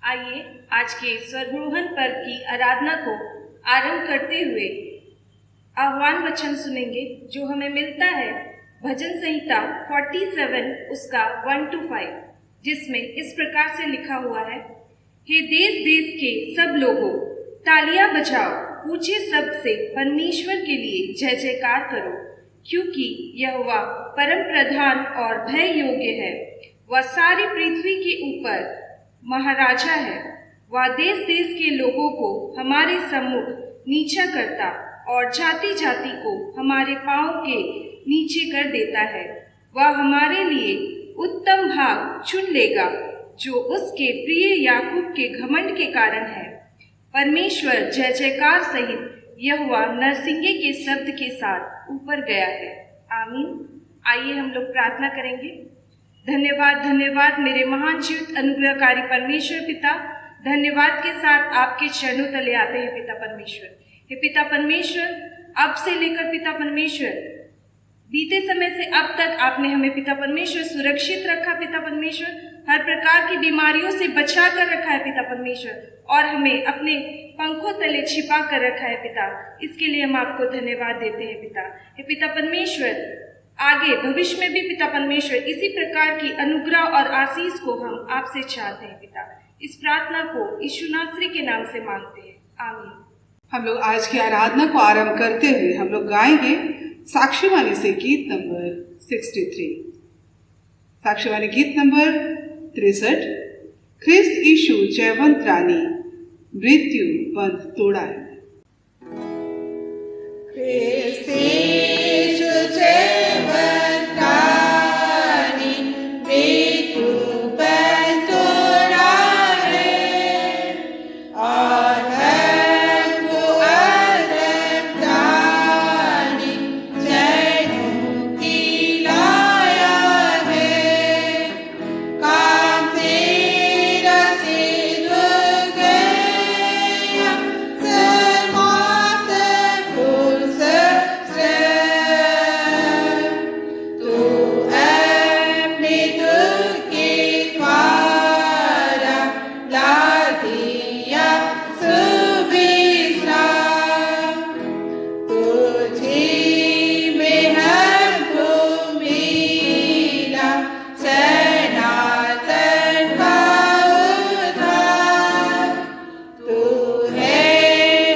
आइए आज के स्वर्गरोहण पर्व की आराधना को आरंभ करते हुए आह्वान वचन सुनेंगे जो हमें मिलता है भजन संहिता 47 उसका 1-5, जिसमें इस प्रकार से लिखा हुआ है। हे देश देश के सब लोगों, तालियां बजाओ, ऊंचे शब्द से परमेश्वर के लिए जय जयकार करो, क्योंकि यहोवा परम प्रधान और भय योग्य है। वह सारी पृथ्वी के ऊपर महाराजा है। वह देश देश के लोगों को हमारे सम्मुख नीचा करता और जाति जाति को हमारे पांव के नीचे कर देता है। वह हमारे लिए उत्तम भाग चुन लेगा जो उसके प्रिय याकूब के घमंड के कारण है। परमेश्वर जय जयकार सहित यहोवा नरसिंगे के शब्द के साथ ऊपर गया है। आमीन। आइए हम लोग प्रार्थना करेंगे। धन्यवाद धन्यवाद मेरे महान जीवित अनुग्रहकारी परमेश्वर पिता, धन्यवाद के साथ आपके चरणों तले आते हैं पिता परमेश्वर। हे पिता परमेश्वर, अब से लेकर पिता परमेश्वर बीते समय से अब तक आपने हमें पिता परमेश्वर सुरक्षित रखा पिता परमेश्वर, हर प्रकार की बीमारियों से बचा कर रखा है पिता परमेश्वर, और हमें अपने पंखों तले छिपा कर रखा है पिता। इसके लिए हम आपको धन्यवाद देते हैं पिता। हे पिता परमेश्वर, आगे भविष्य में भी पिता परमेश्वर इसी प्रकार की अनुग्रह और आशीष को हम आपसे चाहते हैं पिता। इस प्रार्थना को यीशु नासरी के नाम से मांगते हैं, आमीन। हम लोग आज की आराधना को आरंभ करते हुए हम लोग गाएंगे साक्षीवाणी से गीत नंबर 63। साक्षीवाणी गीत नंबर 63। ख्रिस्त यीशु जयवंत रानी, मृत्यु बंध तोड़ा है। ख्रिस्त यीशु जयवंत रानी, मृत्यु बंध तोड़ा है, और हमको अनंत दानी जय मुक्ति लाया है। काम तेरा सिद्ध गया, समाप्त कुल सबसे। तू अपने दुख के द्वारा ला दिया सुविश्राम। तुझी में हमको मिला सनातन का उद्धार। तू है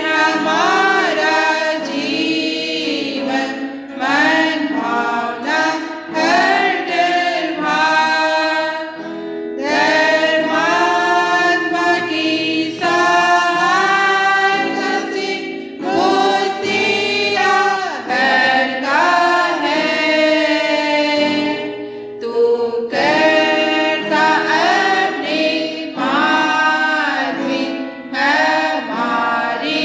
हमारा जीवन, मन भावना हर निर्भर। धर्मात्मा की सहायता से मुक्तिया करता है। तू करता अपने मानवी हमारी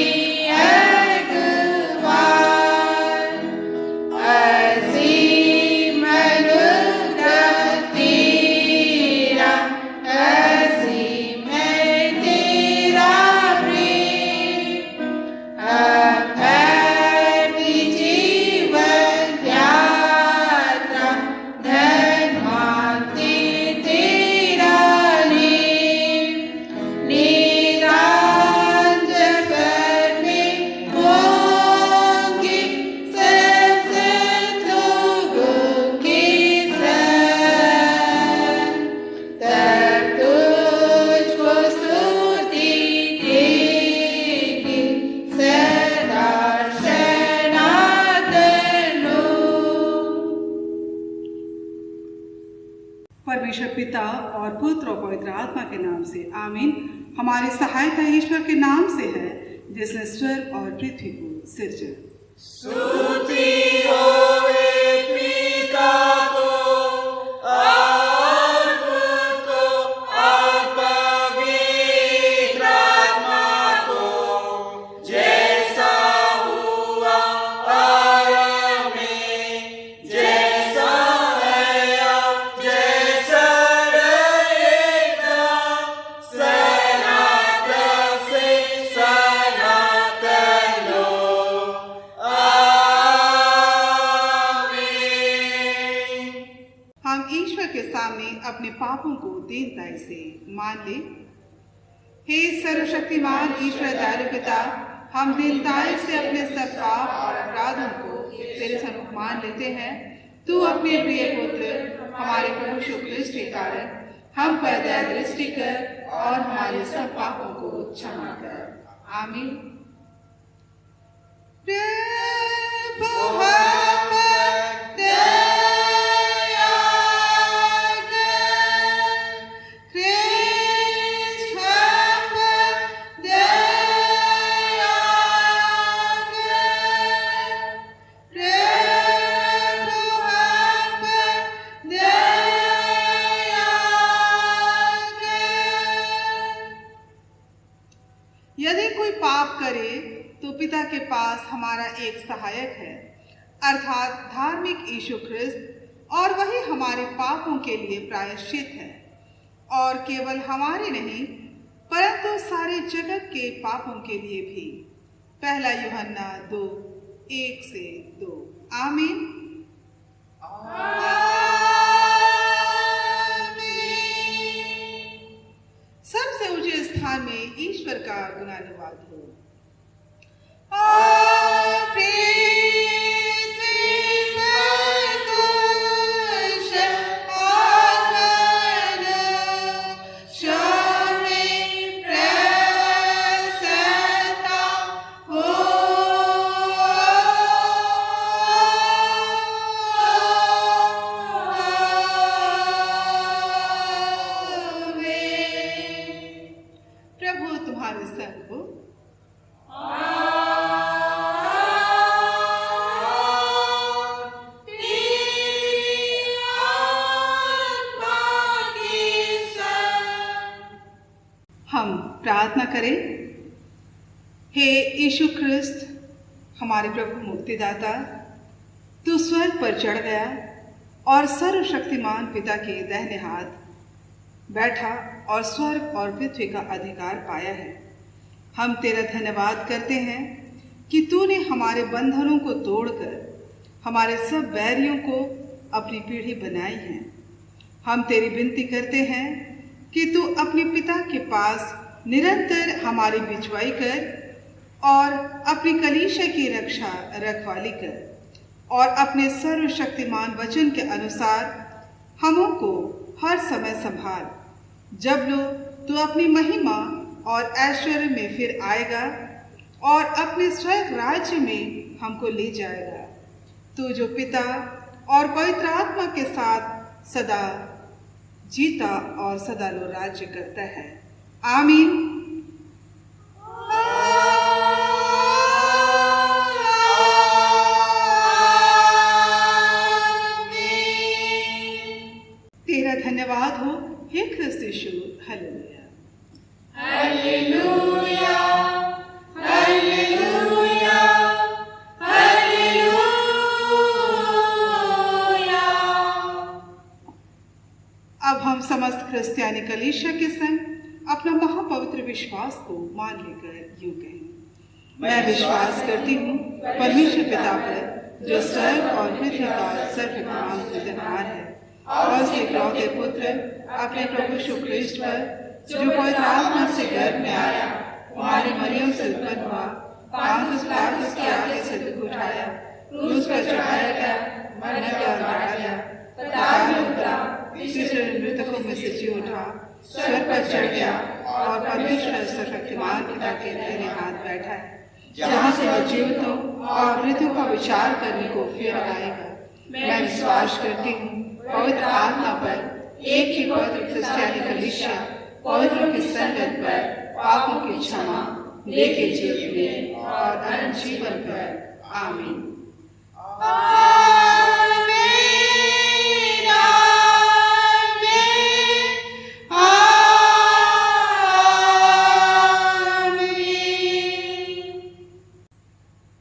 अगुवाई। असीम अनुग्रह तेरा, असीम है तेरा प्रेम। हम अपनी जीवन यात्रा धन मानते तेरा नेम। निरंतर करने होंगे संत लोगों के संग, तब तुझको स्तुति देंगे सदा सनातन लोग। परमेश्वर पिता और पुत्र और पवित्र आत्मा के नाम से आमीन। हमारी सहायता ईश्वर के नाम से है, जिसने स्वर्ग और पृथ्वी को सिरजा। स्तुति होवे पिता को और पुत्र को और पवित्र आत्मा को, जैसा हुआ आरंभ में, जैसा है अब, जैसा रहेगा, सनातन से सनातन लोग। हम ईश्वर के सामने अपने पापों को दीनताई से मान लें। हे सर्वशक्तिमान ईश्वर दयालु पिता, हम दीनताई से अपने सब पाप और अपराधों को तेरे सन्मुख मान लेते हैं। तू अपने प्रिय पुत्र हमारे प्रभु यीशु ख्रिस्त के कारण हम पर दया दृष्टि कर और हमारे सब पापों को क्षमा कर। आमीन। प्रभु हम पर दया कर, ख्रिस्त हम पर दया कर, प्रभु हम पर दया कर। यदि कोई पाप करे तो पिता के पास हमारा एक सहायक है, अर्थात धार्मिक यीशु ख्रिस्त, और वही हमारे पापों के लिए प्रायश्चित है, और केवल हमारे नहीं परंतु सारे जगत के पापों के लिए भी। पहला यूहन्ना 2:1-2। आमीन। सबसे ऊंचे स्थान में ईश्वर का गुणानुवाद हो। प्रभु तुम्हारे संग हो। हम प्रार्थना करें। हे यीशु ख्रिस्त, हमारे प्रभु मुक्तिदाता, तू स्वर्ग पर चढ़ गया और सर्वशक्तिमान पिता के दाहिने हाथ बैठा और स्वर्ग और पृथ्वी का अधिकार पाया है। हम तेरा धन्यवाद करते हैं कि तूने हमारे बंधनों को तोड़कर हमारे सब बैरियों को अपनी पीढ़ी बनाई है। हम तेरी विनती करते हैं कि तू अपने पिता के पास निरंतर हमारी बिचवाई कर और अपनी कलीसिया की रखवाली कर और अपने सर्वशक्तिमान वचन के अनुसार हमों को हर समय संभाल, जब तू अपनी महिमा और ऐश्वर्य में फिर आएगा और अपने स्वर्ग राज्य में हमको ले जाएगा। तू जो पिता और पवित्र आत्मा के साथ सदा जीता और सदा लो राज्य करता है। आमीन। तेरा धन्यवाद हो हे ख्रिस्त यीशु। Hallelujah hallelujah hallelujah hallelujah. अब हम समस्त क्रिस्तियानी कलीसिया के संग अपना महापवित्र विश्वास को मान लेकर यूं कहें। मैं विश्वास करती हूँ परमेश्वर पिता पर, जो स्वर्ग और पृथ्वी का सर्वशक्तिमान सृजनहार है, और उसके इकलौते पुत्र अपने प्रभु यीशु ख्रिस्त पर, जो पवित्र आत्मा से गर्भ में आया, कुमारी मरियम से उत्पन्न हुआ, पांतुस पिलातुस के आगे से दुख उठाया, क्रूस पर चढ़ाया गया, मरने और मारा गया, पाताल में उतरा, तीसरे दिन मृतकों में से जी उठा, स्वर्ग पर चढ़ गया और परमेश्वर सर्वशक्तिमान पिता के दाहिने हाथ बैठा है, जहाँ से वह जीवितों और मृतों का विचार करने को फिर आएगा। मैं विश्वास करती हूँ पवित्र आत्मा पर, एक ही पवित्र क्रिस्तियानी कलीसिया, पवित्रों की संगत पर, पापों की क्षमा, लेके जीवन और अनंत जीवन पर। आमीन।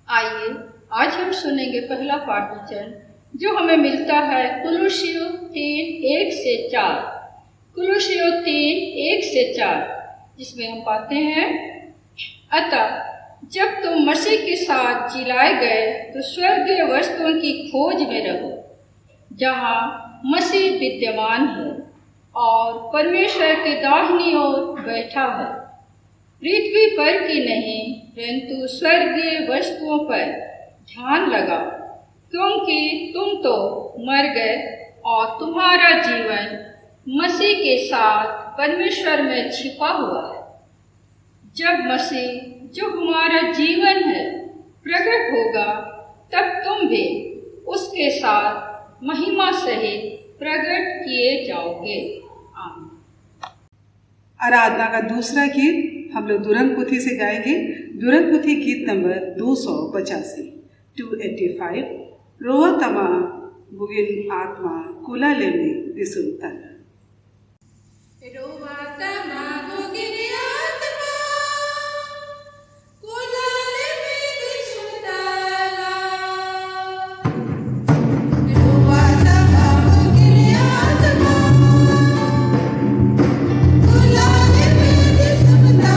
आइए आज हम सुनेंगे पहला पाठ वचन जो हमें मिलता है कुलुस्सियों 3:1-4। कुलुस्सियों 3:1-4, जिसमें हम पाते हैं, अतः जब तुम मसीह के साथ जिलाए गए तो स्वर्गीय वस्तुओं की खोज में रहो, जहाँ मसीह विद्यमान है और परमेश्वर के दाहिनी ओर बैठा है। पृथ्वी पर की नहीं परंतु स्वर्गीय वस्तुओं पर ध्यान लगाओ, क्योंकि तुम तो मर गए और तुम्हारा जीवन मसीह के साथ परमेश्वर में छिपा हुआ है। जब मसीह जो हमारा जीवन है प्रकट होगा, तब तुम भी उसके साथ महिमा सहित प्रकट किए जाओगे। आमीन। आराधना का दूसरा गीत हम लोग दुरंग पुथी से गाएंगे। दुरंग पुथी गीत नंबर 285 285। रोआ तमा बुगिन आत्मा कुला लेने दिसुनता। रोआ तमा बुगिन आत्मा कुला लेने दिसुनता। रोआ तमा बुगिन आत्मा कुला लेने दिसुनता।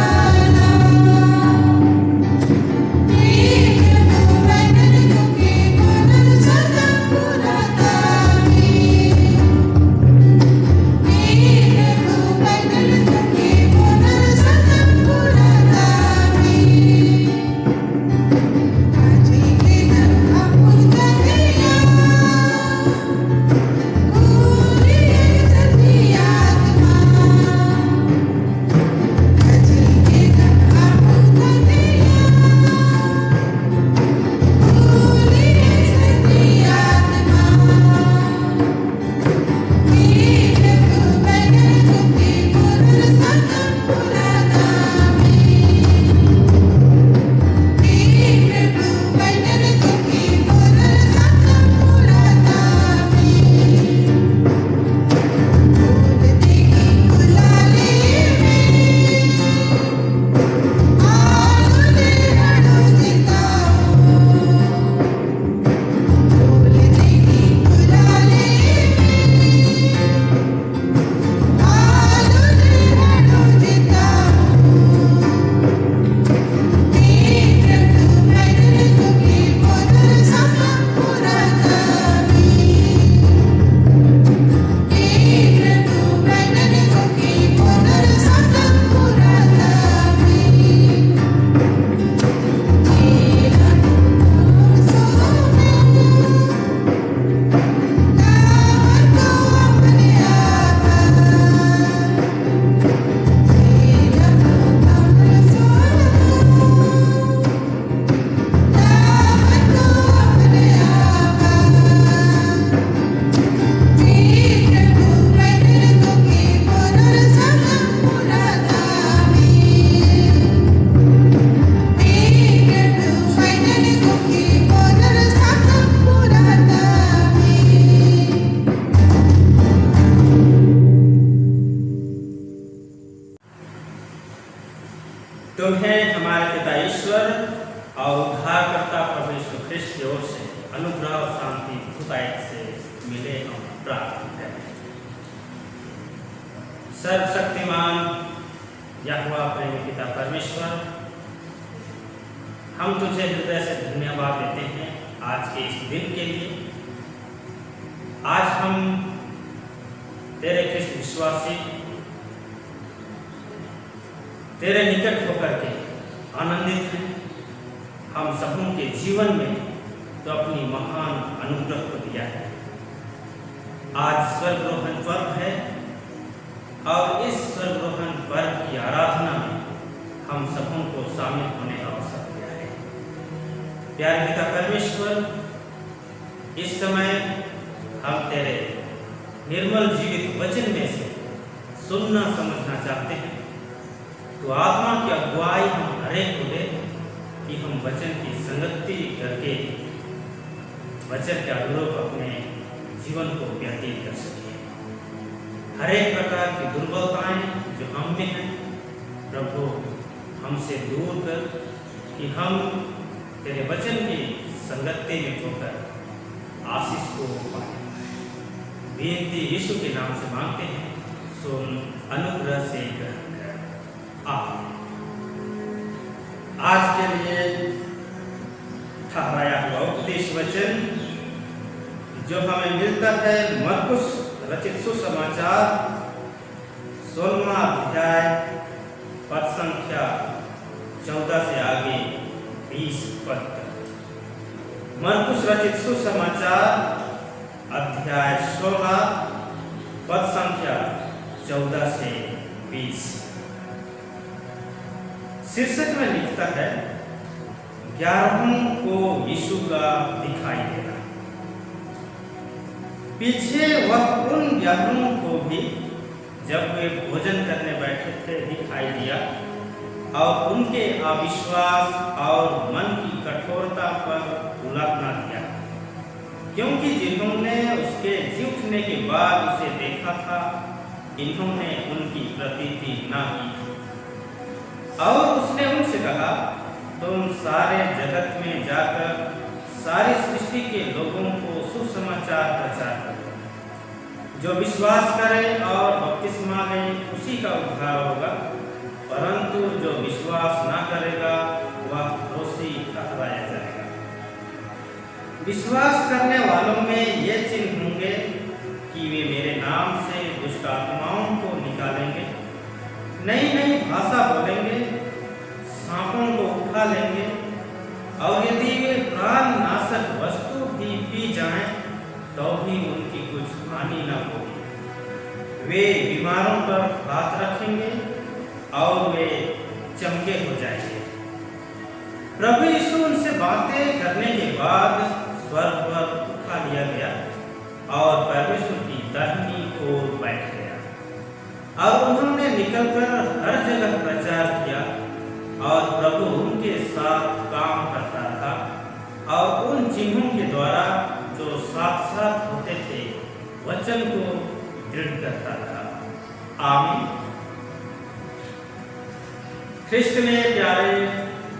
तुम्हें हमारे पिता ईश्वर और उद्धारकर्ता प्रभु यीशु ख्रिस्त की ओर से अनुग्रह और शांति खुदाई से मिले हम प्रार्थना करें। सर्वशक्तिमान यहोवा प्रेमी पिता परमेश्वर, हम तुझे हृदय से धन्यवाद देते हैं आज के इस दिन के लिए। आज हम तेरे ख्रिस्त विश्वासी तेरे निकट होकर के आनंदित हैं। हम सबों के जीवन में तो अपनी महान अनुग्रह को दिया है। आज स्वर्गरोहण पर्व है और इस स्वर्गरोहण पर्व की आराधना में हम सबों को शामिल होने का अवसर दिया है। प्यारे पिता परमेश्वर, इस समय हम तेरे निर्मल जीवित वचन में से सुनना समझना चाहते हैं। तो आत्मा की अगुवाई हम हरेक को दे कि हम वचन की संगति करके वचन के अनुरूप अपने जीवन को व्यतीत कर सकें। हरेक प्रकार की दुर्बलताएं जो हम में हैं, प्रभु हमसे दूर कर कि हम तेरे वचन की संगति में होकर आशीष को पाएं। बेनती यीशु के नाम से मांगते हैं, सुन अनुग्रह से ग्रहण कर। आज के लिए ठहराया हुआ उपदेश वचन जो हमें मिलता है मरकुस रचित सुसमाचार 16वां अध्याय पद संख्या 14 से आगे 20 पद तक। मरकुस रचित सुसमाचार अध्याय 16 पद संख्या 14 से 20। शीर्षक में लिखता है 11 को यीशु का दिखाई देना। पीछे वह उन 11 को भी जब वे भोजन करने बैठे थे दिखाई दिया और उनके अविश्वास और मन की कठोरता पर उलट न दिया, क्योंकि जिन्होंने उसके जी उठने के बाद उसे देखा था इन्होंने उनकी प्रतीति न की थी। और उसने उनसे कहा, तुम सारे जगत में जाकर सारी सृष्टि के लोगों को सुसमाचार प्रचार करो। जो विश्वास करे और बपतिस्मा ले उसी का उद्धार होगा, परंतु जो विश्वास ना करेगा वह दोषी ठहराया जाएगा। विश्वास करने वालों में ये चिन्ह होंगे कि वे मेरे नाम से दुष्ट आत्माओं को निकालेंगे, नई नई भाषा बोलेंगे, सांपों को उठा लेंगे, और यदि वे प्राण नाशक वस्तु भी पी जाएं तो भी उनकी कुछ हानि न होगी। वे बीमारों पर हाथ रखेंगे और वे चमके हो जाएंगे। प्रभु यीशु उनसे बातें करने के बाद स्वर्ग पर उठा लिया गया और परमेश्वर की दाहिनी ओर बैठ गया। और उन्होंने निकलकर हर जगह प्रचार किया और प्रभु उनके साथ काम करता था और उन चिन्हों के द्वारा जो साथ साथ होते थे वचन को दृढ़ करता था। आमीन। ख्रिस्त में प्यारे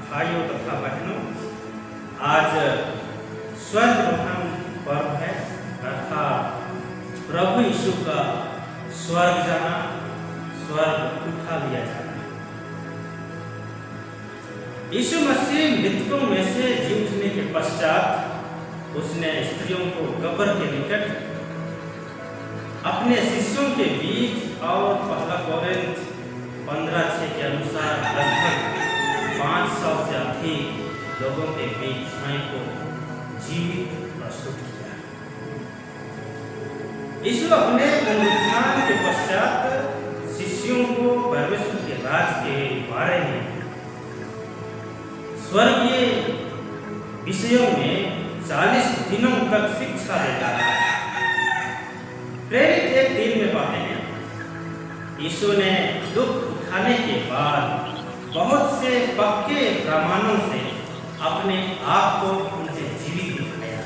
भाइयों तथा बहनों, आज स्वर्गारोहण पर्व है, अर्थात प्रभु यीशु का स्वर्ग जाना, स्वर्ग उठा लिया जाना। यीशु मसीह मृतकों में से जी उठने के पश्चात उसने स्त्रियों को कब्र के निकट अपने शिष्यों के बीच और पहला कोरिन्थ 15:6 के अनुसार लगभग 500 से अधिक लोगों के बीच स्वयं को जीवित प्रस्तुत किया। यीशु अपने पुनरुत्थान के पश्चात शिष्यों को परमेश्वर के राज के बारे में स्वर्गीय विषयों में 40 दिनों तक शिक्षा देता है। प्रेरित 1:3 में पाते हैं, यीशु ने दुख उठाने के बाद बहुत से पक्के प्रमाणों से अपने आप को उनसे जीवित दिखाया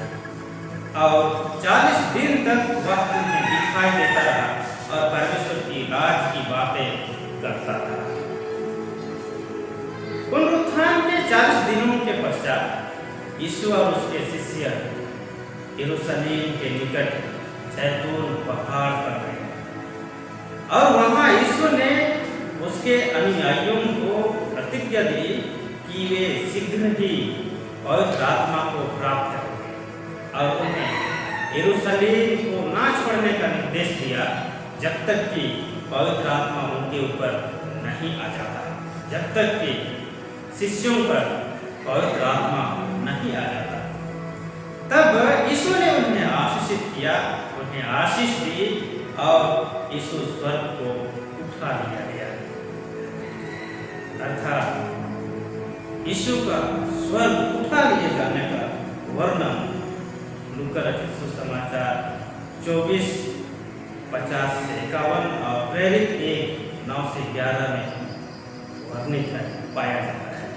और 40 दिन तक वह उन्हें दिखाई देता रहा और परमेश्वर की राज की बातें करता था। पुनरुत्थान के 40 दिनों के पश्चात यीशु और उसके शिष्य यरूशलेम के निकट जैतून पहाड़ पर गए और वहां यीशु ने उसके अनुयायियों को प्रतिज्ञा दी कि वे शीघ्र ही पवित्र आत्मा को प्राप्त करेंगे और उन्हें यरूशलेम को ना छोड़ने का निर्देश दिया जब तक कि पवित्र आत्मा उनके ऊपर नहीं आ जाता, जब तक कि शिष्यों पर पवित्र आत्मा नहीं आ जाता। तब यीशु ने उन्हें आशीषित किया, उन्हें आशीष दी और यीशु स्वर्ग को उठा लिया गया। अर्थात यीशु का स्वर्ग उठा लिए जाने का वर्णन लूका रचित सुसमाचार 24:50 से 51 और प्रेरित 1:9 से 11 में वर्णित है, पाया जाता है।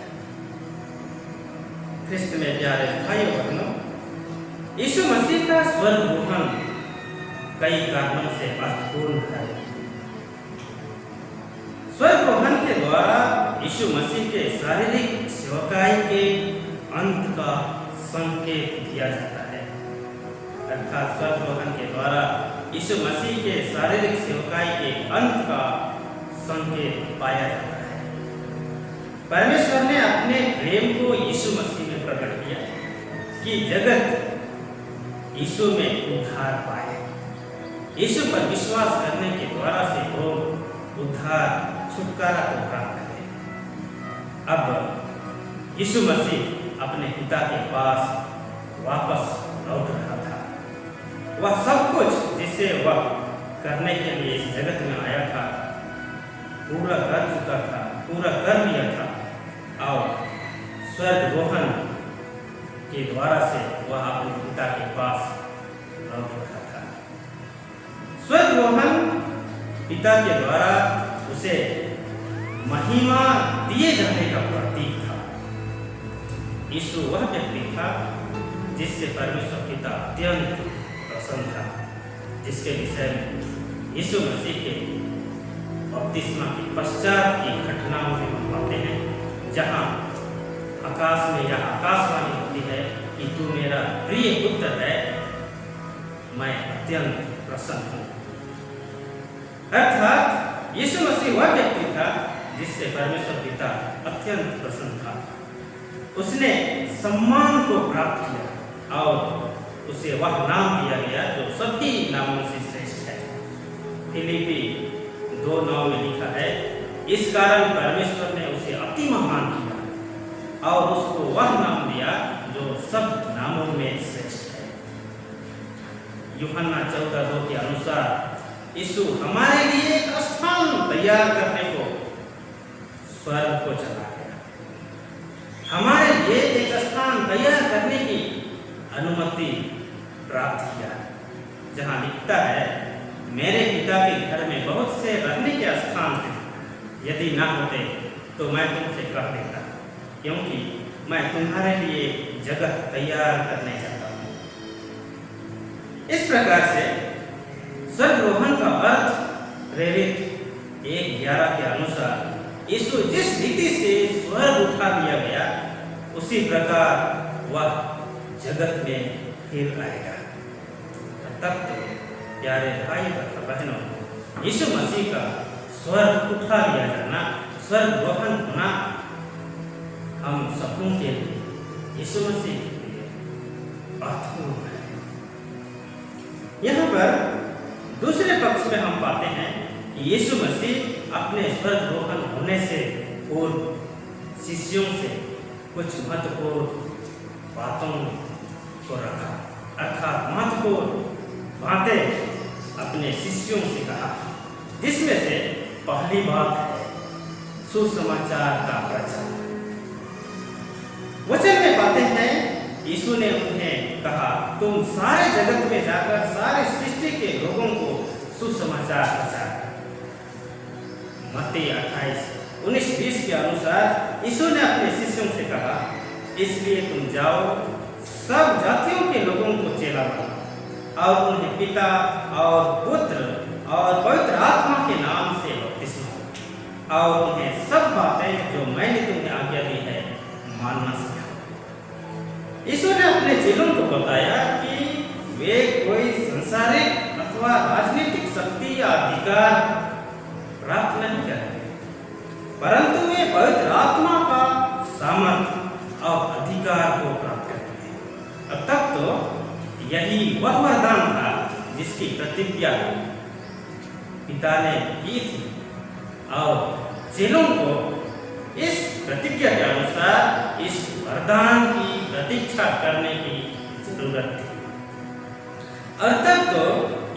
ख्रिस्त में प्यारे भाइयों बहनों, यीशु मसीह का स्वर्गारोहण कई कारणों से अर्थपूर्ण है। स्वर्गारोहण के द्वारा यीशु मसीह के शारीरिक सेवकाई के अंत का संकेत दिया जाता है। अर्थात स्वर्गारोहण के द्वारा यीशु मसीह के शारीरिक सेवकाई के अंत का संकेत पाया जाता है। परमेश्वर ने अपने प्रेम को यीशु मसीह में प्रकट किया कि जगत यीशु में उद्धार पाए। यीशु पर विश्वास करने के द्वारा से लोग उद्धार छुटकारा को प्राप्त करें। अब यीशु मसीह अपने पिता के पास वापस लौट रहा था। वह सब कुछ जिसे वह करने के लिए इस जगत में आया था पूरा कर चुका था, पूरा कर लिया था और स्वर्गरोहण के द्वारा से वह अपने पिता के पास लौट रहा था। स्वर्गरोहण पिता के द्वारा उसे महिमा दिए जाने का प्रतीक था। यीशु वह व्यक्ति था जिससे परमेश्वर पिता अत्यंत प्रसन्न था, जिसके विषय में यीशु मसीह के बपतिस्मा के पश्चात की घटनाओं में हम पाते हैं, जहाँ आकाश में यह आकाशवाणी होती है कि तू मेरा प्रिय पुत्र है, मैं अत्यंत प्रसन्न हूँ। अर्थात यीशु मसीह वह व्यक्ति था जिससे परमेश्वर पिता अत्यंत प्रसन्न था। उसने सम्मान को प्राप्त किया और उसे वह नाम दिया गया जो सभी नामों से श्रेष्ठ है। फिलिपी 2:9 में लिखा है, इस कारण परमेश्वर ने उसे अति महान किया और उसको वह नाम दिया जो सब नामों में श्रेष्ठ है। यूहन्ना 14:2 के अनुसार यीशु हमारे लिए एक स्थान तैयार करने को स्वर्ग को चला गया। हमारे लिए एक स्थान तैयार करने की अनुमति प्राप्त किया, जहां लिखता है, मेरे पिता के घर में बहुत से रहने के स्थान थे, यदि ना होते तो मैं तुमसे कह देता, क्योंकि मैं तुम्हारे लिए जगह तैयार करने चाहता हूँ। इस प्रकार से स्वर्गरोहण का अर्थ प्रेरित 1:11 के अनुसार यीशु जिस रीति से स्वर्ग उठा लिया गया, उसी प्रकार वह जगत में फिर आएगा। तब तो प्यारे भाई बहनों, यीशु मसीह का स्वर्ग उठा लिया जाना, स्वर्गरोहण होना हम सबों के लिए, यीशु मसीह के लिए अर्थपूर्ण है। यहाँ पर दूसरे पक्ष में हम पाते हैं कि यीशु मसीह अपने स्वर्गरोहण होने से पूर्व शिष्यों से कुछ महत्वपूर्ण बातों को रखा, अर्थात महत्वपूर्ण बातें अपने शिष्यों से कहा, जिसमें से पहली बात है सुसमाचार का प्रचार। वचन में पाते हैं यीशु ने उन्हें कहा, तुम सारे जगत में जाकर सारे सृष्टि के लोगों को सुसमाचार प्रचार। मत्ती 28:19-20 के अनुसार यीशु ने अपने शिष्यों से कहा, इसलिए तुम जाओ, सब जातियों के लोगों को चेला बनाओ और उन्हें पिता और पुत्र और पवित्र आत्मा के नाम से बपतिस्मा दो और उन्हें सब बातें जो मैंने तुम्हें आज्ञा दी है मानना सिखाओ। यीशु ने अपने चेलों को बताया कि वे कोई संसारिक अथवा राजनीतिक शक्ति या अधिकार प्राप्त नहीं करेंगे, परंतु वे पवित्र आत्मा का सामर्थ्य और अधिकार को प्राप्त करेंगे। अब तक तो यही वह वरदान था जिसकी प्रतिज्ञा पिता ने की थी और चेलों को इस प्रतिज्ञा के अनुसार इस वरदान की प्रतीक्षा करने की जरूरत थी। और तब तो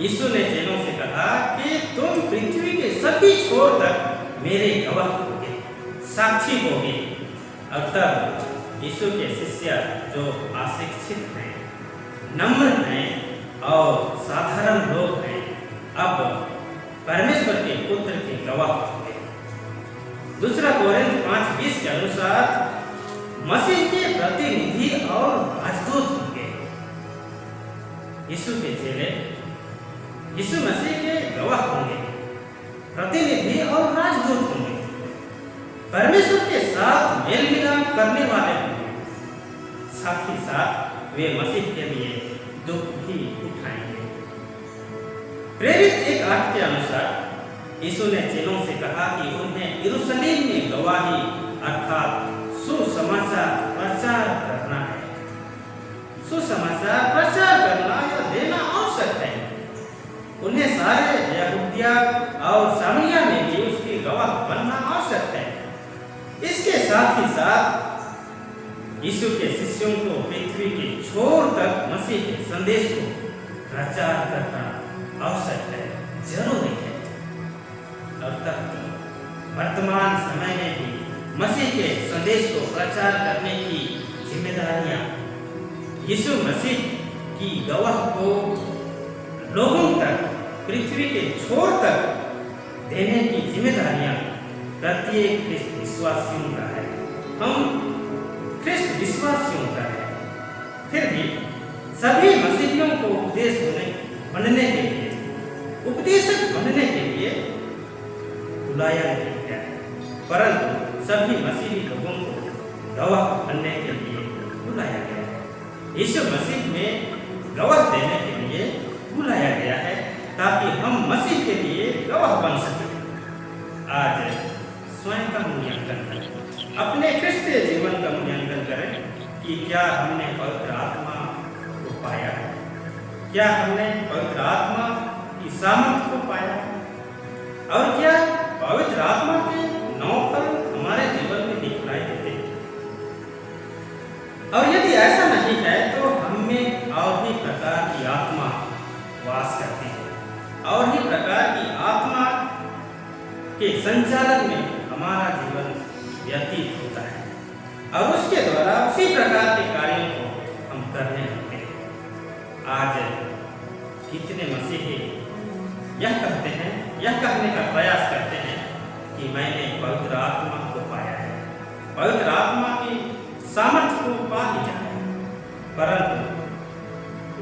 यीशु ने चेलों से कहा कि तुम पृथ्वी के सभी छोर तक मेरे गवाह होगे, साक्षी होगे। अब तब यीशु के शिष्य जो अशिक्षित हैं, नम्र हैं और साधारण लोग हैं, अब परमेश्वर के पुत्र के गवाह होंगे। दूसरा कोरिन्थ 5:20 के अनुसार मसीह के प्रतिनिधि और राजदूत होंगे। यीशु के चेले यीशु मसीह के गवाह होंगे, प्रतिनिधि और राजदूत होंगे, परमेश्वर के साथ मेल मिलाप करने वाले होंगे, साथ ही साथ वे मसीह के लिए दुख भी उठाएंगे। प्रेरित 1:8 के अनुसार यीशु ने चेलों से कहा कि उन्हें यरूशलेम में गवाही अर्थात सुसमाचार प्रचार करना है। सुसमाचार प्रचार करना या देना आवश्यक है। उन्हें सारे यहूदिया और सामरिया में भी उसकी गवाह बनना आवश्यक है। इसके साथ ही साथ यीशु के शिष्यों को पृथ्वी के छोर तक मसीह के संदेश को प्रचार करना आवश्यक है, जरूरी है। अब तक वर्तमान समय में भी मसीह के संदेश को प्रचार करने की जिम्मेदारियां यीशु मसीह की गवाह को लोगों तक, पृथ्वी के छोर तक देने की जिम्मेदारियां प्रत्येक ख्रिस्त विश्वासियों का है। हम ख्रिस्त विश्वासियों का है। फिर भी सभी मसीहियों को बनने के लिए, उपदेशक बनने के लिए बुलाया नहीं गया है, परंतु सभी मसीही लोगों को गवाह बनने के लिए बुलाया गया है। यीशु मसीह में गवाह देने के लिए बुलाया गया है ताकि हम मसीह के लिए गवाह बन सकें। आज स्वयं का मूल्यांकन करें, अपने क्रिस्तीय जीवन का मूल्यांकन करें कि क्या हमने पवित्र आत्मा को पाया है, क्या हमने पवित्र आत्मा की सामर्थ्य को पाया है, और क्या पवित्र आत्मा के 9 फल हमारे जीवन में दिखलाई देते हैं। और यदि ऐसा नहीं है तो हमें और भी प्रकार की आत्मा वास करती है, और ही प्रकार की आत्मा के संचालन में हमारा जीवन व्यतीत होता है, और उसके द्वारा उसी प्रकार के कार्यों को हम करने लगते हैं। आज कितने मसीही यह कहते हैं, यह कहने का प्रयास करते हैं कि मैंने पवित्र आत्मा को पाया है, पवित्र आत्मा की सामर्थ्य को पा लिया है, परंतु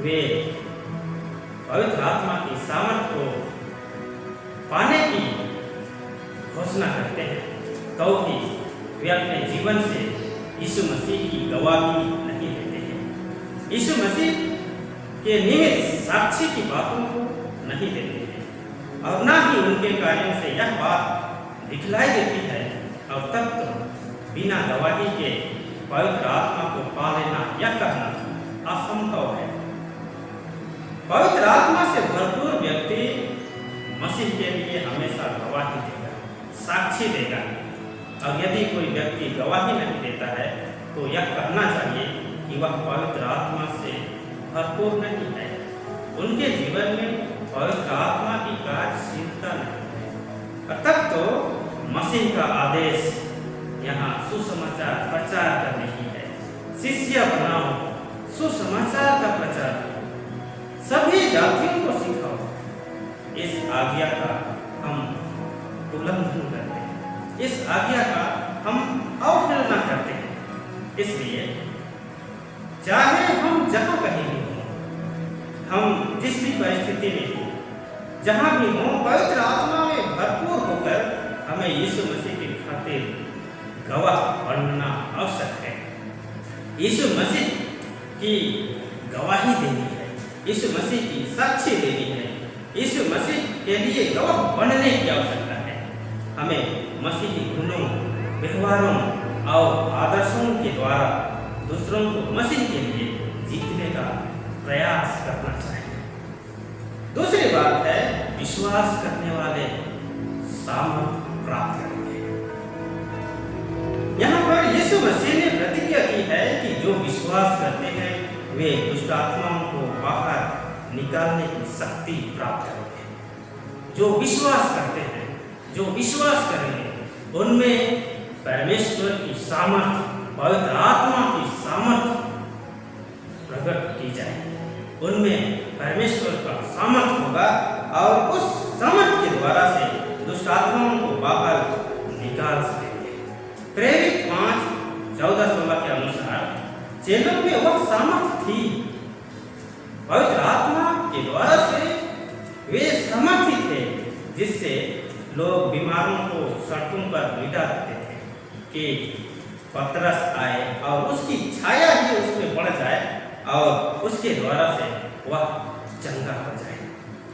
वे पवित्र आत्मा की सामर्थ्य को पाने की घोषणा करते हैं, तो भी वे अपने जीवन से यीशु मसीह की गवाही नहीं देते हैं, यीशु मसीह के निमित्त साक्षी की बातों को नहीं देते हैं, और ना ही उनके कार्यों से यह बात दिखलाई देती है। और तब तो बिना गवाही के पवित्र आत्मा को पा लेना, यह कहना असंभव है। पवित्र आत्मा से भरपूर व्यक्ति मसीह के लिए हमेशा गवाही देगा, साक्षी देगा। और यदि कोई व्यक्ति गवाही नहीं देता है तो यह कहना चाहिए कि वह पवित्र आत्मा से भरपूर नहीं है, उनके जीवन में पवित्र आत्मा की कार्यशीलता नहीं है। और तब तो मसीह का आदेश यहाँ सुसमाचार प्रचार करने की है, शिष्य बनाओ, सुसमाचार का प्रचार करो, सभी जातियों को सिखाओ। इस आज्ञा का हम उल्लंघन करते हैं, इस आज्ञा का हम अवहेलना करते हैं। इसलिए चाहे हम जहाँ कहीं भी हों, हम जिस भी परिस्थिति में हों, जहाँ भी हों, पवित्र आत्मा में भरपूर होकर हमें यीशु मसीह की खातिर गवाह बनना आवश्यक है। यीशु मसीह की गवाही देनी है, यीशु मसीह की साक्षी देनी है, यीशु मसीह के लिए गवाह बनने की आवश्यकता है। हमें मसीही गुणों, व्यवहारों और आदर्शों के द्वारा दूसरों को मसीह के लिए जीतने का प्रयास करना चाहिए। दूसरी बात है, विश्वास करने वाले सामर्थ्य प्राप्त करेंगे। यहाँ पर यीशु मसीह ने प्रतिज्ञा की है कि जो विश्वास करते हैं वे दुष्ट आत्माओं को बाहर निकालने की शक्ति प्राप्त करेंगे। जो विश्वास करते हैं, जो विश्वास करेंगे, उनमें परमेश्वर की सामर्थ्य, पवित्र आत्मा की सामर्थ्य प्रकट की जाएगी। उनमें परमेश्वर का सामर्थ्य होगा और उस सामर्थ्य के द्वारा से दुष्ट आत्माओं को बाहर निकाल सकेंगे। प्रेरित 5:14-16 के अनुसार चेलों में वह सामर्थ्य थी, पवित्र आत्मा के द्वारा से वे समर्थी थे, जिससे लोग बीमारों को सड़कों पर लिटा देते थे कि पतरस आए और उसकी छाया ही उसमें पड़ जाए और उसके द्वारा से वह चंगा हो जाए।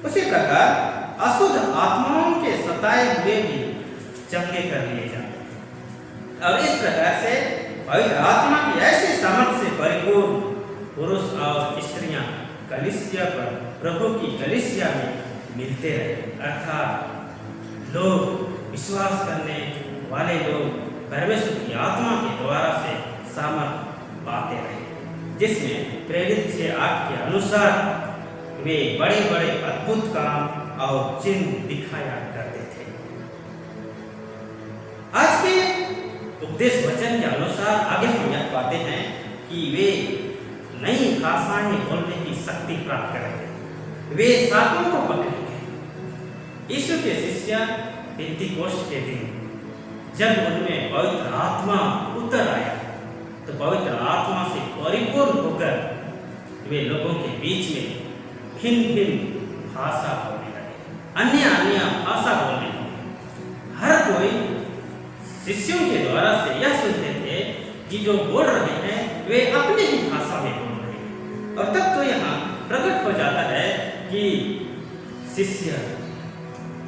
उसी प्रकार अशुद्ध आत्माओं के सताए हुए भी चंगे कर लिए जाते। और इस प्रकार से पवित्र आत्मा की ऐसी सामर्थ्य से परिपूर्ण पुरुष और स्त्रियां कलीसिया पर, प्रभु की कलीसिया में मिलते रहे। अर्थात लोग, विश्वास करने वाले लोग परमेश्वर की आत्मा के द्वारा से सामर्थ पाते रहे, जिसमें प्रेरित 6:8 के अनुसार वे बड़े बड़े अद्भुत काम और चिन्ह दिखाया करते थे। आज के उपदेश वचन के अनुसार आगे हम यह पाते हैं कि वे नई भाषाएं बोलने की शक्ति प्राप्त करेंगे। वे सांपों को पकड़ेंगे। यीशु के शिष्य पेंतीकोस्त के दिन जब उनमें पवित्र आत्मा उतर आया तो पवित्र आत्मा से परिपूर्ण होकर वे लोगों के बीच में भिन्न भिन्न भाषा बोलने लगे, अन्य भाषा बोलने लगे। हर कोई शिष्यों के द्वारा से यह सुनते थे कि जो बोल रहे हैं वे अपनी ही भाषा में बोल रहे हैं। और तब तो यहाँ प्रकट हो जाता है कि शिष्य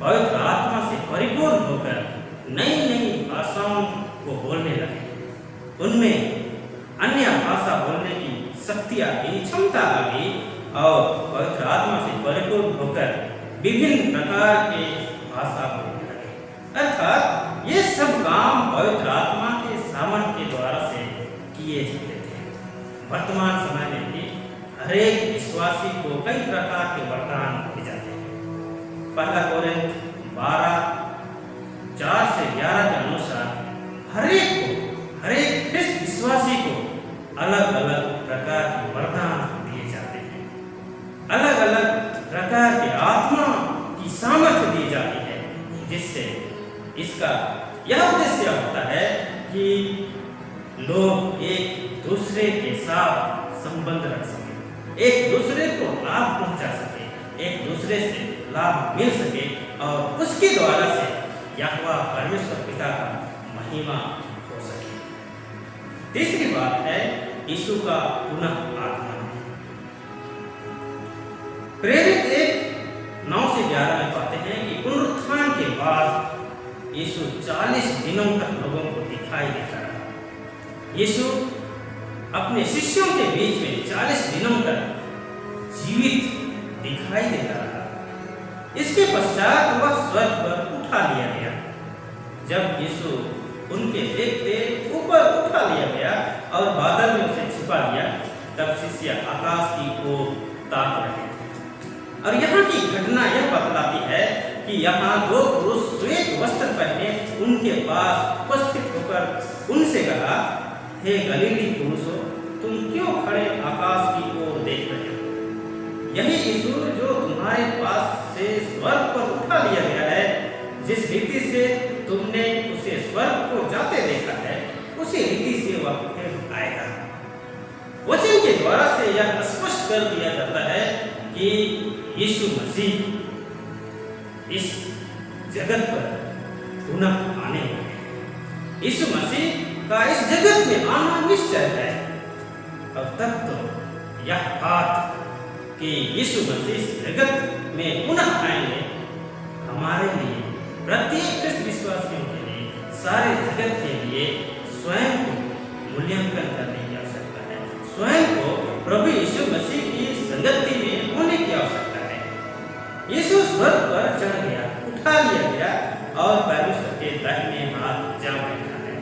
पवित्र आत्मा से परिपूर्ण होकर नई नई भाषाओं को बोलने लगे। उनमें अन्य भाषा बोलने की शक्ति आ गई, क्षमता आ गई और पवित्र आत्मा से परिपूर्ण होकर विभिन्न प्रकार के भाषा बोलने लगे। अर्थात ये सब काम पवित्र आत्मा के सामर्थ्य के द्वारा से किए जाते थे। वर्तमान समय में भी हरेक विश्वासी को कई प्रकार के वरदान दिए जाते हैं। 1 कोरिन्थ 12:4-11 के अनुसार हरेक ख्रिस्त विश्वासी को अलग अलग प्रकार के वरदान दिए जाते हैं, अलग अलग प्रकार के आत्मा की सामर्थ्य दी जाती है, जिससे इसका यह उद्देश्य होता है कि लोग एक दूसरे के साथ संबंध रख सके, एक दूसरे को लाभ पहुंचा सके, एक दूसरे से लाभ मिल सके और उसके द्वारा से यहोवा परमेश्वर पिता का महिमा हो सके। तीसरी बात है यीशु का पुनः आगमन। प्रेरित 1:9-11 में पाते हैं कि पुनरुत्थान के बाद यीशु 40 दिनों तक लोगों को दिखाई देता रहा। यीशु अपने शिष्यों के बीच में 40 दिनों तक जीवित दिखाई देता रहा। इसके पश्चात वह स्वर्ग पर उठा लिया गया। जब यीशु उनके देखते ऊपर उठा लिया गया और बादल में उसे छिपा लिया, तब शिष्य आकाश की ओर ताक रहे थे। और यहाँ की घटना यह बतलाती है कि यहाँ 2 पुरुष श्वेत वस्त्र पहने उनके पास उपस्थित होकर उनसे कहा, हे गलीली पुरुषों, तुम क्यों खड़े आकाश की ओर देख रहे हो? यही यीशु जो तुम्हारे पास से स्वर्ग पर उठा लिया गया है, जिस रीति से तुमने उसे स्वर्ग को जाते देखा है, उसी रीति से वह फिर आएगा। वचन के द्वारा से यह स्पष्ट कर दिया जाता है कि यीशु मसीह इस जगत पर पुनः आने वाले। यीशु मसीह का इस जगत में आना निश्चय है। अब तक तो यह बात कि यीशु मसीह इस जगत में पुनः आएंगे हमारे लिए, प्रत्येक ख्रिस्त विश्वासियों के लिए, सारे जगत के लिए स्वयं को मूल्यांकन करने की आवश्यकता है, स्वयं को प्रभु यीशु मसीह की संगति में होने की आवश्यकता है। यीशु स्वर्ग पर चढ़ गया, उठा लिया गया और परमेश्वर के दाहिने हाथ जा बैठा है।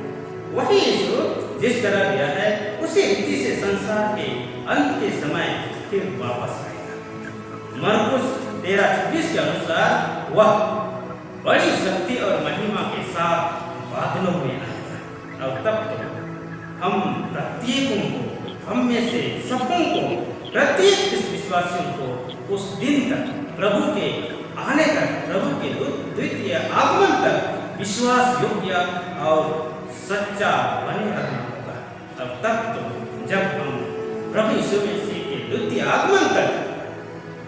वही यीशु जिस तरह गया है उसी रीति से संसार के अंत के समय फिर वापस आएगा। मरकुस 13:26 के अनुसार वह बड़ी शक्ति और महिमा के साथ बादलों में आएगा। और तब तो हम प्रत्येकों को, हम में से सबों को, प्रत्येक विश्वासियों को उस दिन तक, प्रभु के आने तक, प्रभु के द्वितीय आगमन तक विश्वास योग्य और सच्चा बने रहना होगा। तब तक तो जब हम प्रभु यीशु मसीह के द्वितीय आगमन तक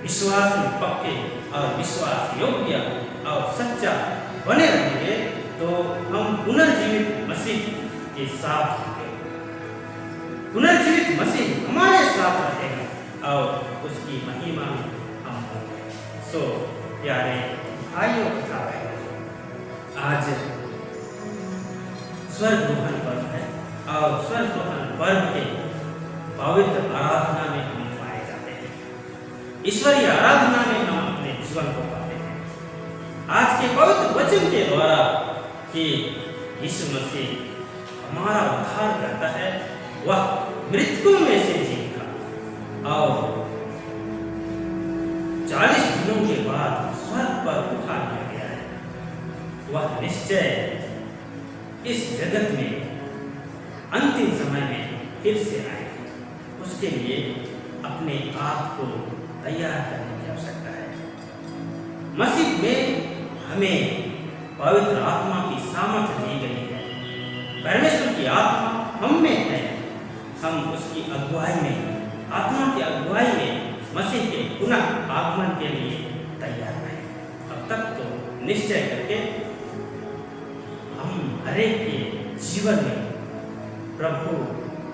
विश्वास में पक्के और विश्वास योग्य और सच्चा बने रहेंगे, तो हम पुनर्जीवित मसीह के साथ होंगे। पुनर्जीवित मसीह हमारे साथ रहेगा और उसकी महिमा में हम होंगे। सो प्यारे भाइयों तथा बहनों, आज स्वर्गरोहण पर्व है और स्वर्गरोहण पर्व के पवित्र आराधना में हम पाए जाते हैं। ईश्वरीय आराधना में हम अपने जीवन को पाते हैं। आज के पवित्र वचन के द्वारा कि यीशु मसीह हमारा उद्धार करता है, वह मृतकों में से जी उठा और 40 दिनों के बाद स्वर्ग पर उठा लिया गया है। वह निश्चय इस जगत में अंतिम समय में फिर से आएगा। उसके लिए अपने आप को तैयार करने की आवश्यकता है। मसीह में हमें पवित्र आत्मा की सामर्थ्य दी गई है। परमेश्वर की आत्मा हम में है। हम उसकी अगुवाई में, आत्मा की अगुवाई में मसीह के पुनः आगमन के लिए तैयार हैं। अब तक तो निश्चय करके हम हरेक के जीवन में प्रभु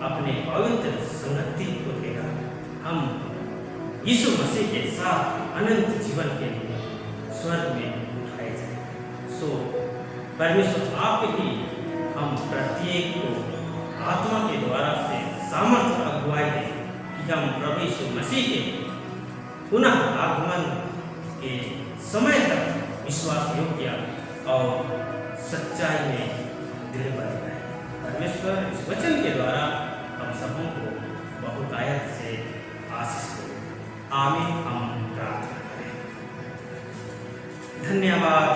अपने पवित्र संगति को देगा। हम यीशु मसीह के साथ अनंत जीवन के लिए स्वर्ग में उठाए जाएंगे। सो परमेश्वर आप ही हम प्रत्येक को आत्मा के द्वारा से सामर्थ्य अगुवाई दें कि हम प्रभु यीशु मसीह के पुनः आगमन के समय तक विश्वास योग्य और सच्चाई में दृढ़ बने रहें। परमेश्वर इस वचन के द्वारा हम सबों को बहुतायत से आशीष दे। आमीन। हम प्रार्थना करें। धन्यवाद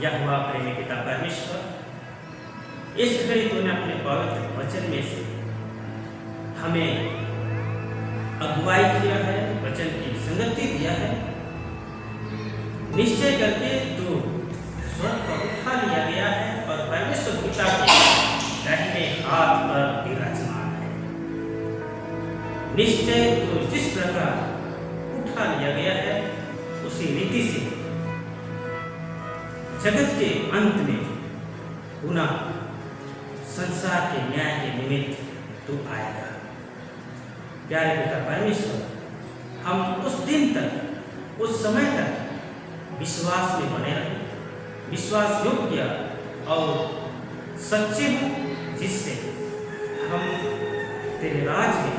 यहोवा प्रेमी पिता परमेश्वर, इस घड़ी तूने अपने पवित्र वचन में से हमें अगुवाई किया है, वचन की संगति दिया है। निश्चय करके तो स्वर्ग पर उठा लिया गया है और परमेश्वर पिता के दाहिने हाथ पर विराजमान है। निश्चय तो जिस प्रकार उठा लिया गया है उसी रीति से जगत के अंत में पुनः संसार के न्याय के निमित्त तू आएगा। प्यारे पिता परमेश्वर, हम उस दिन तक, उस समय तक विश्वास में बने रहें, विश्वास योग्य और सच्चे हों, जिससे हम तेरे राज में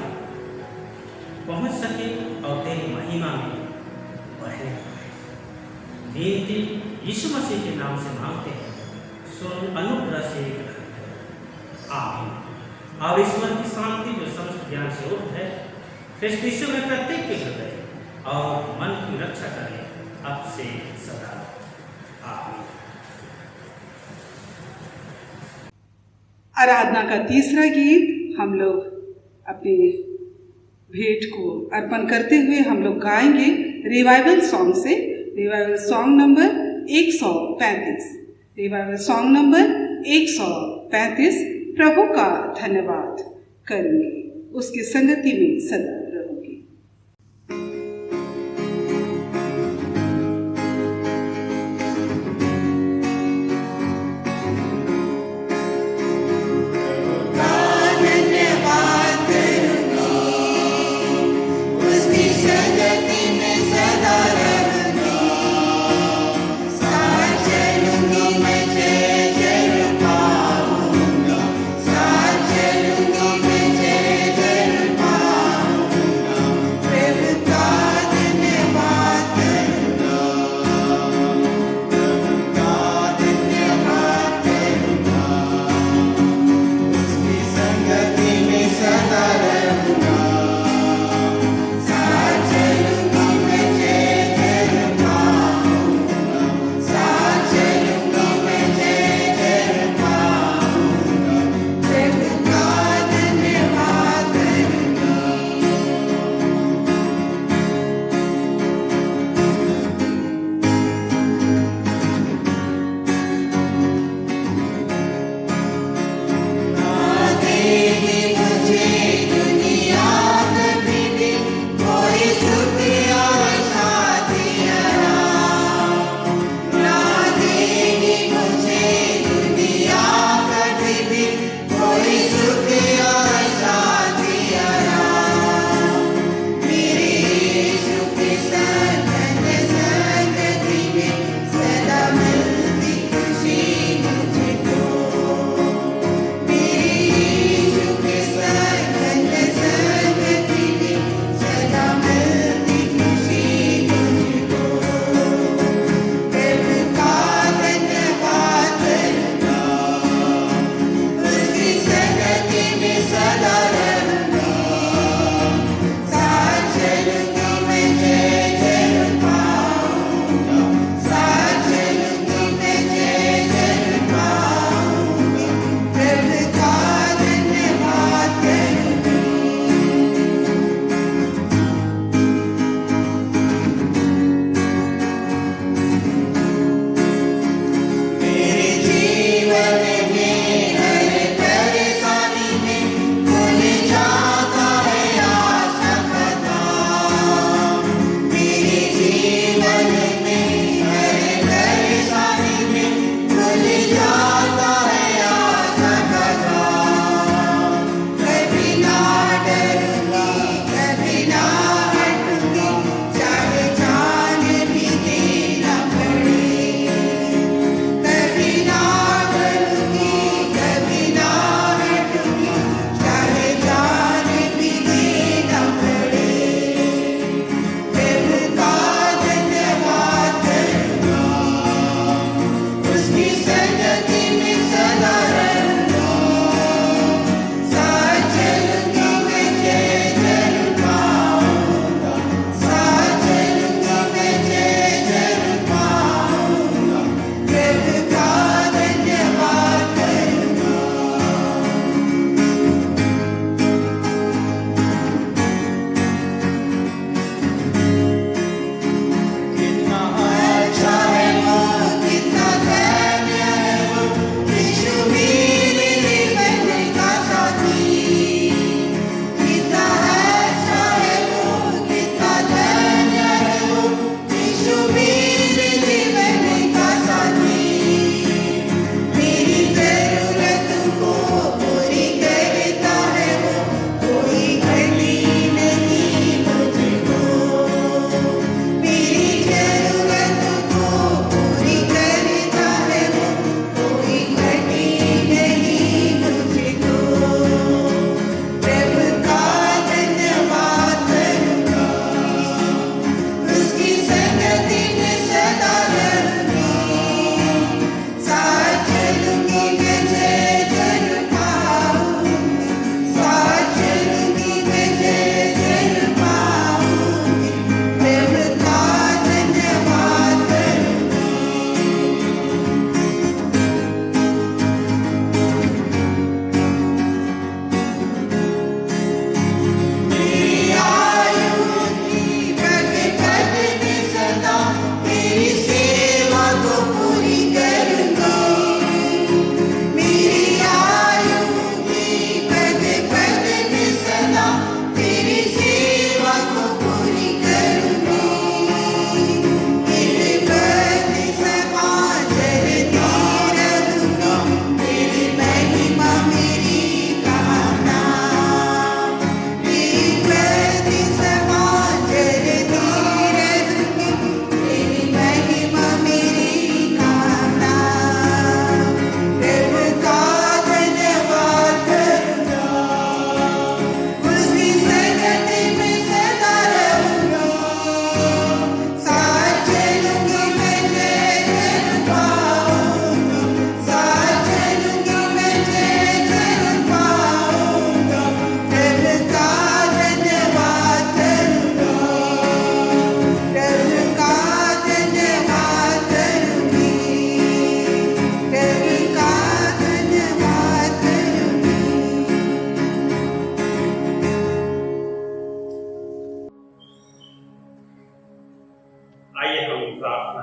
पहुंच सके और तेरी महिमा में बढ़े। विनती यीशु मसीह के नाम से मांगते हैं, सुन अनुग्रह से आमीन। और ईश्वर की शांति जो समस्त ज्ञान से ऊर्ध्व है, ख्रिस्त यीशु में प्रत्येक के हृदय और मन की रक्षा करे अब से सदा। आमीन। आराधना का तीसरा गीत हम लोग अपनी भेंट को अर्पण करते हुए हम लोग गाएंगे रिवाइवल सॉन्ग से। Revival song number 135। Revival song number 135 प्रभु का धन्यवाद करेंगे, उसकी संगति में सदा रहोगे। साथ चलूंगी मैं जय जय पाऊंगा।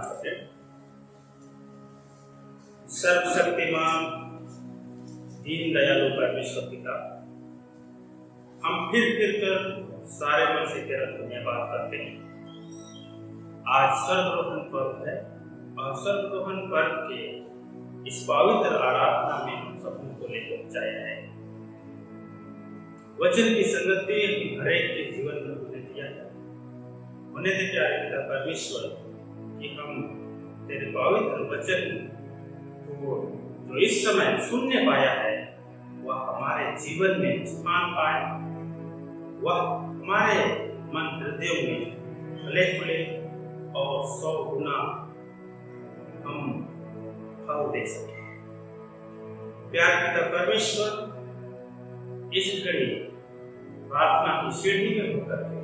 सके। सर्वशक्तिमान दीन दयालु परमेश्वर पिता, हम फिर कर सारे मन से तेरा धन्यवाद करते हैं। आज सर्वरोहण पर्व है और सर्वरोहण पर्व के इस पवित्र आराधना में हम सबों को ले पहुंचाया है। वचन की संगति हर एक के जीवन में होने दिया है। होने दे प्यारे पिता परमेश्वर कि हम तेरे पवित्र वचन को जो इस समय सुनने पाया है वह हमारे जीवन में स्थान पाए, वह हमारे मन हृदयों में फले फूले और 100 गुना हम फल दे सके। प्यारे पिता परमेश्वर, इस घड़ी प्रार्थना की सीढ़ी में होकर के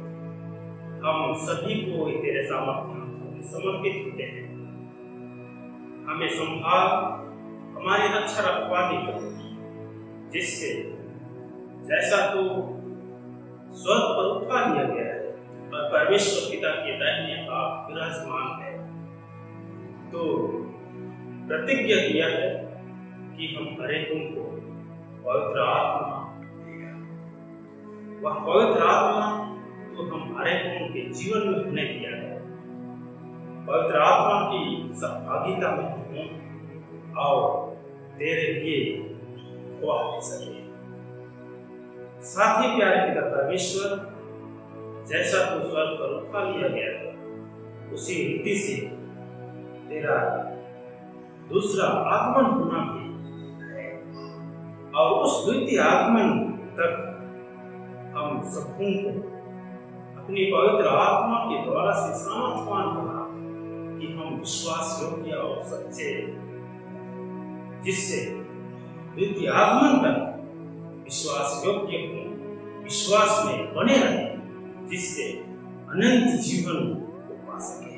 हम सभी को तेरे सामर्थ्य में समर्पित होते हैं। हमें संभाल, हमारी रक्षा रखवाली करो, जिससे जैसा तो स्वर्ग पर उठा लिया गया है और परमेश्वर पिता के दाहिने हाथ विराजमान है, तो प्रतिज्ञा किया है कि हम हरेकों को पवित्र आत्मा देगा। वह पवित्र आत्मा तो हम हरेकों के जीवन में होने दिया है। पवित्र आत्मा की सहभागिता में हूँ और तेरे लिए गवाह दे सके। साथ ही प्यारे पिता परमेश्वर, जैसा तो स्वर्ग पर उठा लिया गया है उसी रीति से तेरा दूसरा आगमन होना भी है और उस द्वितीय आगमन तक हम सबों को अपनी पवित्र आत्मा के द्वारा से सामर्थ्यवान बना कि हम विश्वास योग्य और सच्चे, जिससे द्वितीय आगमन तक विश्वास योग्य हो, विश्वास में बने रहे, जिससे अनंत जीवन को पा सके।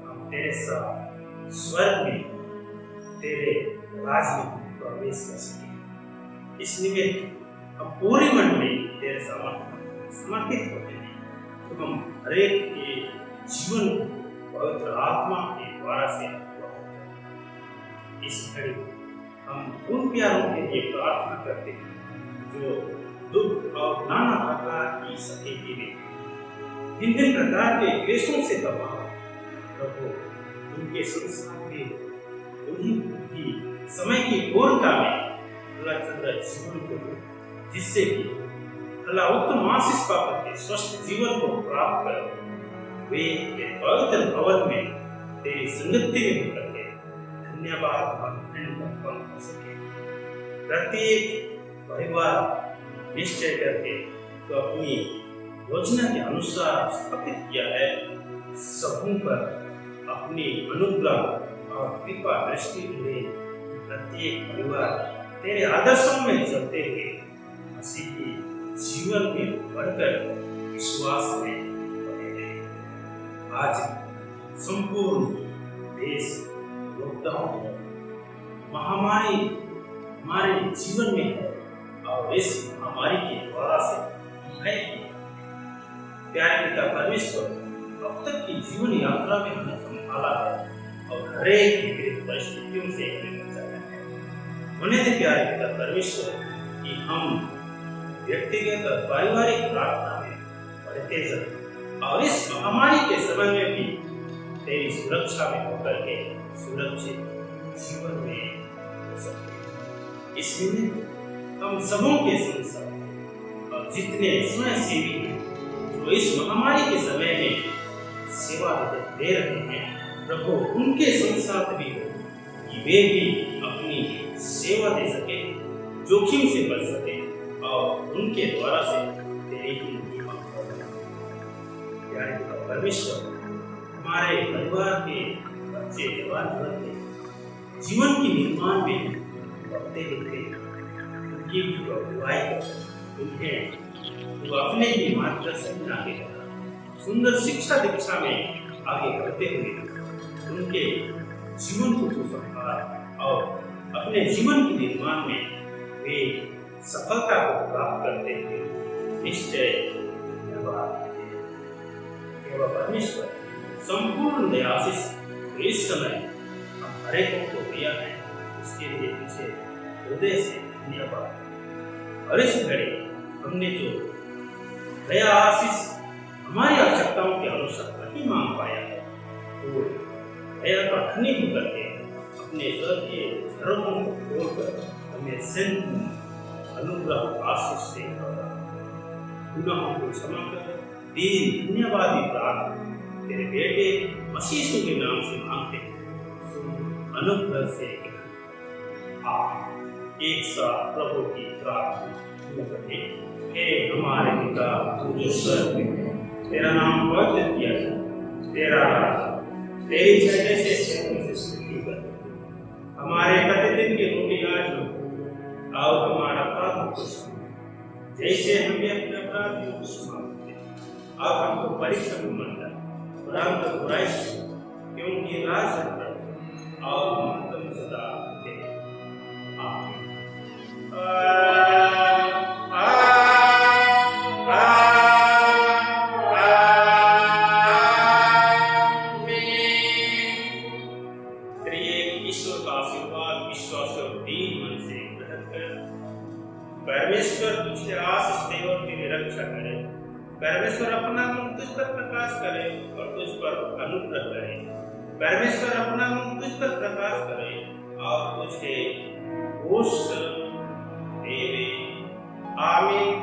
हम तेरे साथ स्वर्ग में तेरे राज में प्रवेश कर सके। इस निमित्त हम पूरे मन में तेरे समर्पित होते हैं, तो हम हरेक के जीवन को पवित्र आत्मा के द्वारा से इस घड़ी हम उन प्यारों के लिए प्रार्थना करते हैं जो दुख और नाना प्रकार की सताई में भिन्न प्रकार के क्लेशों से तबाह प्रभु उनके संसार के उन्हीं समय की पूर्णता में चंद्र जीवन को, जिससे कि भला उत्तम आशीष पाकर के स्वस्थ जीवन को प्राप्त करो। वे पवित्र भवन में तेरी संगति में होकर के धन्यवाद और धन्यवाद कर सके। प्रत्येक परिवार निश्चय करके तो अपनी योजना के अनुसार स्थापित किया है, सबों पर अपनी अनुग्रह और कृपा दृष्टि में प्रत्येक परिवार तेरे आदर्शों में चलते हुए मसीह के जीवन में बढ़कर विश्वास में बने रहे। आज संपूर्ण देश लॉकडाउन महामारी हमारे जीवन में है और इस महामारी के द्वारा से है। प्यारे पिता परमेश्वर, अब तक की जीवन यात्रा में हमें संभाला है और हर एक विपरीत परिस्थितियों से हमें बचाया है। होने दे प्यारे पिता परमेश्वर कि हम व्यक्तिगत और पारिवारिक प्रार्थना में बढ़ते जाएं और इस महामारी के समय में भी तेरी सुरक्षा में होकर के सुरक्षित जीवन में हो सकते। इसलिए हम सबों के संसार और जितने स्वयंसेवी हैं जो इस महामारी के समय में सेवा दे रहे हैं, प्रभु उनके संसार भी हो कि वे भी अपनी सेवा दे सके, जोखिम से बच सके और उनके द्वारा से तेरी ही महिमा करें। प्यारे पिता परमेश्वर, हमारे परिवार के बच्चे जवान के जीवन के निर्माण में बढ़ते रहते हैं, उनकी भी अगुवाई कर उन्हें वो अपने ही मार्गदर्शन में आगे बढ़ा, सुंदर शिक्षा दीक्षा में आगे बढ़ते हुए उनके जीवन को संभाल और अपने जीवन के निर्माण में वे सफलता को प्राप्त करते हुए निश्चय धन्यवाद देते हैं। परमेश्वर संपूर्ण दयाशीष तो इस समय हम हर एक को दिया है, उसके लिए पीछे हृदय से धन्यवाद। और इस घड़ी हमने जो दया आशीष हमारी आवश्यकताओं के अनुसार नहीं मांग पाया है, तो दया का धनी होकर के अपने स्वर्गीय धर्मों को खोलकर हमें संपूर्ण अनुग्रह आशीष से गुनाहों को क्षमा कर दीन धन्यवादी प्रार्थना तेरे बेटे मसीह के नाम से मांगते हैं, अनुग्रह से आप एक साथ प्रभु की प्रार्थना करें। हे हमारे पिता तू जो स्वर्ग में है, तेरा नाम पवित्र किया जाए, तेरा राज तेरी इच्छा से स्तुति कर। हमारे प्रतिदिन की रोटी आज हमको और हमारा अपराध को क्षमा जैसे हमें अपने अपराधियों को क्षमा करते हैं, और हमको परीक्षा में मत डाल और हमको बुराई से, क्योंकि राज और महत्व सदा तेरे। आमीन। परमेश्वर तुझे आशीष दे और तेरी रक्षा करे। परमेश्वर अपना मुख तुझ पर प्रकाश करे और तुझ पर अनुग्रह करे। परमेश्वर अपना मुख तुझ पर प्रकाश करे और तुझे भूषण देवे। आमीन।